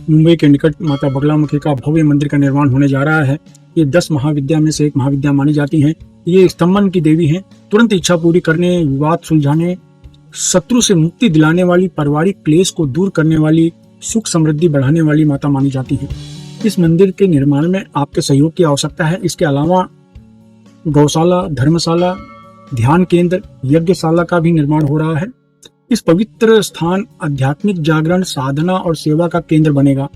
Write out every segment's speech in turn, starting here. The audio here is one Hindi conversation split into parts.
मुंबई के निकट माता बगलामुखी का भव्य मंदिर का निर्माण होने जा रहा है। ये 10 महाविद्या में से एक महाविद्या मानी जाती हैं। ये स्तंभन की देवी हैं। तुरंत इच्छा पूरी करने, विवाद सुलझाने, शत्रु से मुक्ति दिलाने वाली, पारिवारिक क्लेश को दूर करने वाली, सुख समृद्धि बढ़ाने वाली माता मानी जाती है। इस मंदिर के निर्माण में आपके सहयोग की आवश्यकता है। इसके अलावा गौशाला, धर्मशाला, ध्यान केंद्र, यज्ञशाला का भी निर्माण हो रहा है। इस पवित्र स्थान आध्यात्मिक जागरण, साधना और सेवा का केंद्र बनेगा।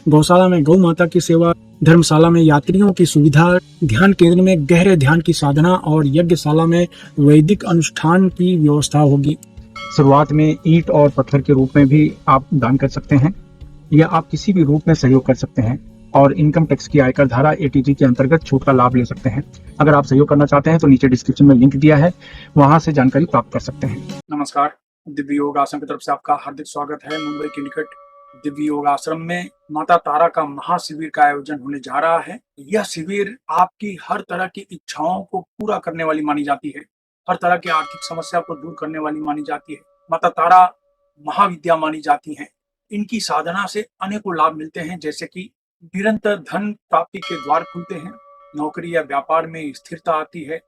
गौशाला में गौ माता की सेवा, धर्मशाला में यात्रियों की सुविधा, ध्यान केंद्र में गहरे ध्यान की साधना और यज्ञशाला में वैदिक अनुष्ठान की व्यवस्था होगी। शुरुआत में ईंट और पत्थर के रूप में भी आप दान कर सकते हैं या आप किसी भी रूप में सहयोग कर सकते हैं और इनकम टैक्स की आयकर धारा 80G के अंतर्गत छूट का लाभ ले सकते हैं। अगर आप सहयोग करना चाहते हैं तो नीचे डिस्क्रिप्शन में लिंक दिया है, वहां से जानकारी प्राप्त कर सकते हैं। नमस्कार, दिव्य योग आश्रम की तरफ से आपका हार्दिक स्वागत है। मुंबई के निकट दिव्य योग आश्रम में माता तारा का महाशिविर का आयोजन होने जा रहा है। यह शिविर आपकी हर तरह की इच्छाओं को पूरा करने वाली मानी जाती है, हर तरह की आर्थिक समस्या को दूर करने वाली मानी जाती है। माता तारा महाविद्या मानी जाती हैं। इनकी साधना से अनेकों लाभ मिलते हैं, जैसे कि निरंतर धन प्राप्ति के द्वार खुलते हैं, नौकरी या व्यापार में स्थिरता आती है,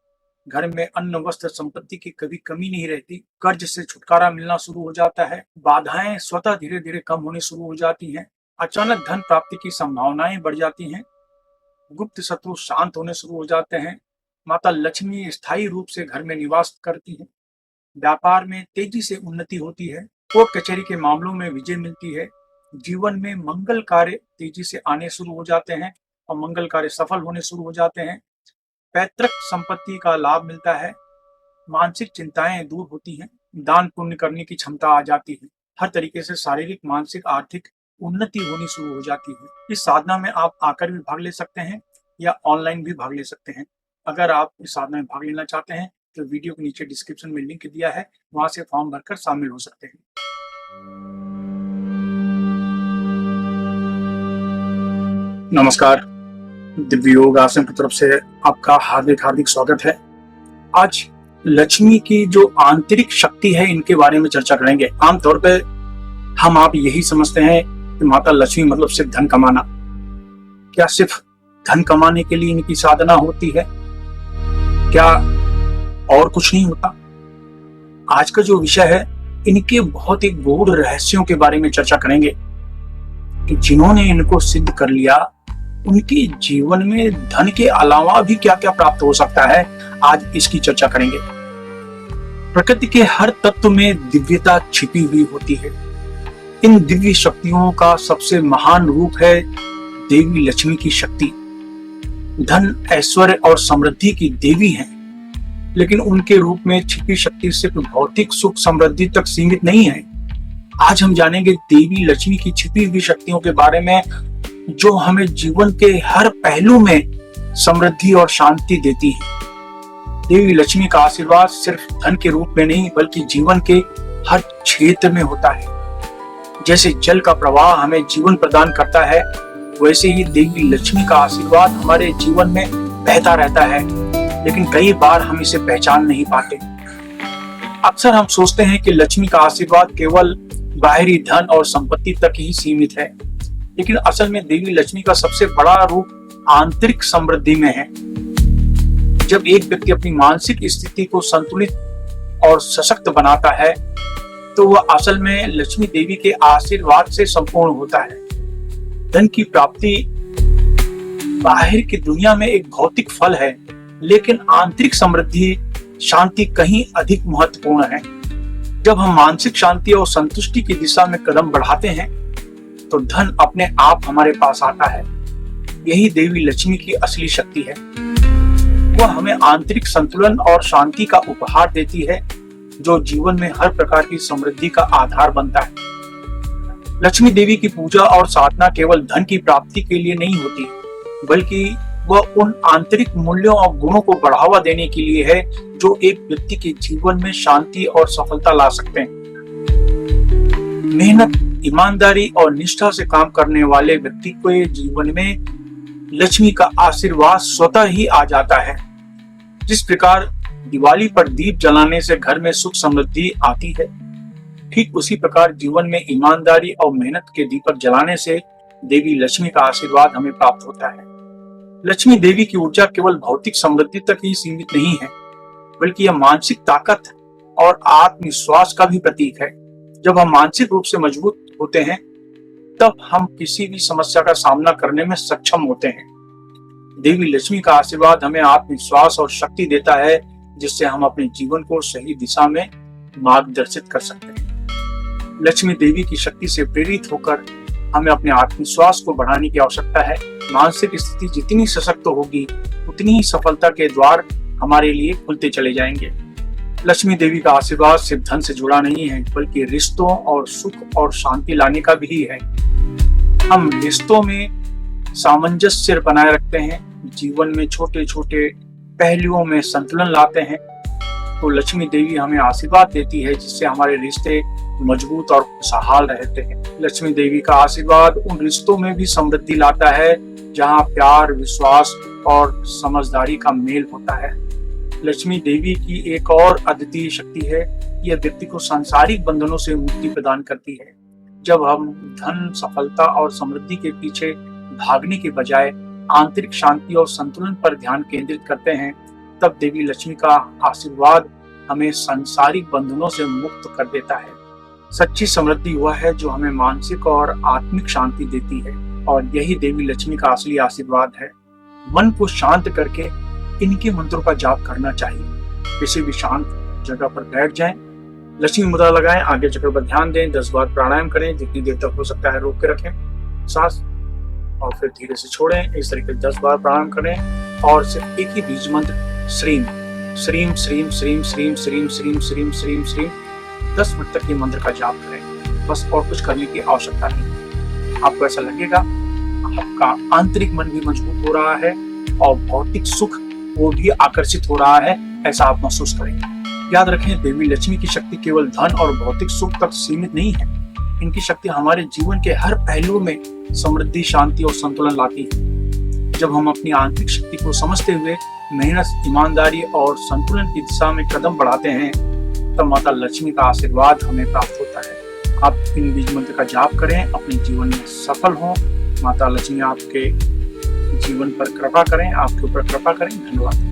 घर में अन्न वस्त्र संपत्ति की कभी कमी नहीं रहती, कर्ज से छुटकारा मिलना शुरू हो जाता है, बाधाएं स्वतः धीरे धीरे कम होनी शुरू हो जाती हैं, अचानक धन प्राप्ति की संभावनाएं बढ़ जाती हैं, गुप्त शत्रु शांत होने शुरू हो जाते हैं, माता लक्ष्मी स्थायी रूप से घर में निवास करती हैं, व्यापार में तेजी से उन्नति होती है, कोर्ट कचहरी के मामलों में विजय मिलती है, जीवन में मंगल कार्य तेजी से आने शुरू हो जाते हैं और मंगल कार्य सफल होने शुरू हो जाते हैं, पैतृक संपत्ति का लाभ मिलता है, मानसिक चिंताएं दूर होती हैं, दान पुण्य करने की क्षमता आ जाती है, हर तरीके से शारीरिक, मानसिक, आर्थिक उन्नति होनी शुरू हो जाती है। इस साधना में आप आकर भी भाग ले सकते हैं या ऑनलाइन भी भाग ले सकते हैं। अगर आप इस साधना में भाग लेना चाहते हैं तो वीडियो के नीचे डिस्क्रिप्शन में लिंक दिया है, वहां से फॉर्म भरकर शामिल हो सकते हैं। नमस्कार, दिव्य योग आश्रम की तरफ से आपका हार्दिक स्वागत है। आज लक्ष्मी की जो आंतरिक शक्ति है, इनके बारे में चर्चा करेंगे। आमतौर पे हम आप यही समझते हैं कि माता लक्ष्मी मतलब सिर्फ धन कमाना। क्या सिर्फ धन कमाने के लिए इनकी साधना होती है? क्या और कुछ नहीं होता? आज का जो विषय है, इनके बहुत ही गूढ़ रहस्यों के बारे में चर्चा करेंगे कि जिन्होंने इनको सिद्ध कर लिया, उनके जीवन में धन के अलावा भी क्या क्या प्राप्त हो सकता है, आज इसकी चर्चा करेंगे। प्रकृति के हर तत्व में दिव्यता छिपी हुई होती है। इन दिव्य शक्तियों का सबसे महान रूप है देवी लक्ष्मी की शक्ति। धन, ऐश्वर्य और समृद्धि की देवी हैं, लेकिन उनके रूप में छिपी शक्ति सिर्फ भौतिक सुख समृद्धि तक सीमित नहीं है। आज हम जानेंगे देवी लक्ष्मी की छिपी हुई शक्तियों के बारे में, जो हमें जीवन के हर पहलू में समृद्धि और शांति देती है। देवी लक्ष्मी का आशीर्वाद सिर्फ धन के रूप में नहीं, बल्कि जीवन के हर क्षेत्र में होता है। जैसे जल का प्रवाह हमें जीवन प्रदान करता है, वैसे ही देवी लक्ष्मी का आशीर्वाद हमारे जीवन में बहता रहता है, लेकिन कई बार हम इसे पहचान नहीं पाते। अक्सर हम सोचते हैं कि लक्ष्मी का आशीर्वाद केवल बाहरी धन और संपत्ति तक ही सीमित है, लेकिन असल में देवी लक्ष्मी का सबसे बड़ा रूप आंतरिक समृद्धि में है। जब एक व्यक्ति अपनी मानसिक स्थिति को संतुलित और सशक्त बनाता है, तो वह असल में लक्ष्मी देवी के आशीर्वाद से संपूर्ण होता है। धन की प्राप्ति बाहर की दुनिया में एक भौतिक फल है, लेकिन आंतरिक समृद्धि, शांति कहीं अधिक महत्वपूर्ण है। जब हम मानसिक शांति और संतुष्टि की दिशा में कदम बढ़ाते हैं, तो धन अपने आप हमारे पास आता है। यही देवी लक्ष्मी की असली शक्ति है। वह हमें आंतरिक संतुलन और शांति का उपहार देती है, जो जीवन में हर प्रकार की समृद्धि का आधार बनता है। लक्ष्मी देवी की पूजा और साधना केवल धन की प्राप्ति के लिए नहीं होती, बल्कि वह उन आंतरिक मूल्यों और गुणों को बढ़ावा देने के लिए है, जो एक व्यक्ति के जीवन में शांति और सफलता ला सकते हैं। मेहनत, ईमानदारी और निष्ठा से काम करने वाले व्यक्ति के जीवन में लक्ष्मी का आशीर्वाद स्वतः ही आ जाता है। जिस प्रकार दिवाली पर दीप जलाने से घर में सुख समृद्धि आती है, ठीक उसी प्रकार जीवन में ईमानदारी और मेहनत के दीपक जलाने से देवी लक्ष्मी का आशीर्वाद हमें प्राप्त होता है। लक्ष्मी देवी की ऊर्जा केवल भौतिक समृद्धि तक ही सीमित नहीं है, बल्कि यह मानसिक ताकत और आत्मविश्वास का भी प्रतीक है। जब हम मानसिक रूप से मजबूत होते हैं, तब हम किसी भी समस्या का सामना करने में सक्षम होते हैं। देवी लक्ष्मी का आशीर्वाद हमें आत्मविश्वास और शक्ति देता है, जिससे हम अपने जीवन को सही दिशा में मार्गदर्शित कर सकते हैं। लक्ष्मी देवी की शक्ति से प्रेरित होकर हमें अपने आत्मविश्वास को बढ़ाने की आवश्यकता है। मानसिक स्थिति जितनी सशक्त होगी, उतनी ही सफलता के द्वार हमारे लिए खुलते चले जाएंगे। लक्ष्मी देवी का आशीर्वाद सिर्फ धन से जुड़ा नहीं है, बल्कि रिश्तों और सुख और शांति लाने का भी है। हम रिश्तों में सामंजस्य बनाए रखते हैं, जीवन में छोटे छोटे पहलुओं में संतुलन लाते हैं, तो लक्ष्मी देवी हमें आशीर्वाद देती है, जिससे हमारे रिश्ते मजबूत और खुशहाल रहते हैं। लक्ष्मी देवी का आशीर्वाद उन रिश्तों में भी समृद्धि लाता है जहां प्यार, विश्वास और समझदारी का मेल होता है। लक्ष्मी देवी की एक और अद्वितीय शक्ति है, यह व्यक्ति को सांसारिक बंधनों से मुक्ति प्रदान करती है। जब हम धन, सफलता और समृद्धि के पीछे भागने के बजाय आंतरिक शांति और संतुलन पर ध्यान केंद्रित करते हैं, तब देवी लक्ष्मी का आशीर्वाद हमें सांसारिक बंधनों से मुक्त कर देता है। सच्ची समृद्धि वह है जो हमें मानसिक और आत्मिक शांति देती है, और यही देवी लक्ष्मी का असली आशीर्वाद है। मन को शांत करके इनके मंत्रों का जाप करना चाहिए। किसी भी शांत जगह पर बैठ जाएं, लक्ष्मी मुद्रा लगाएं, आगे चक्र पर ध्यान दें, 10 बार प्राणायाम करें, जितनी देर तक हो सकता है रोक के रखें सांस, और फिर धीरे से छोड़ें। इस तरीके से 10 बार प्राणायाम करें और सिर्फ एक ही बीज मंत्र श्रीम श्रीम श्रीम श्रीम श्रीम श्रीम श्रीम श्रीम श्रीम श्रीम 10 मिनट तक ये मंत्र का जाप करें। बस और कुछ करने की आवश्यकता नहीं। आपको ऐसा लगेगा आपका आंतरिक मन भी मजबूत हो रहा है और भौतिक सुख वो भी आकर्षित हो रहा है, ऐसा आप महसूस करेंगे। याद रखें, देवी लक्ष्मी की शक्ति केवल धन और भौतिक सुख तक सीमित नहीं है। इनकी शक्ति हमारे जीवन के हर पहलू में समृद्धि, शांति और संतुलन लाती है। जब हम अपनी आंतरिक शक्ति को समझते हुए मेहनत, ईमानदारी और संतुलन की दिशा में कदम बढ़ाते हैं, तब माता लक्ष्मी का आशीर्वाद हमें प्राप्त होता है। आप इन बीज मंत्र का जाप करें, अपने जीवन में सफल हों। माता लक्ष्मी आपके जीवन पर कृपा करें, आपके ऊपर कृपा करें। धन्यवाद।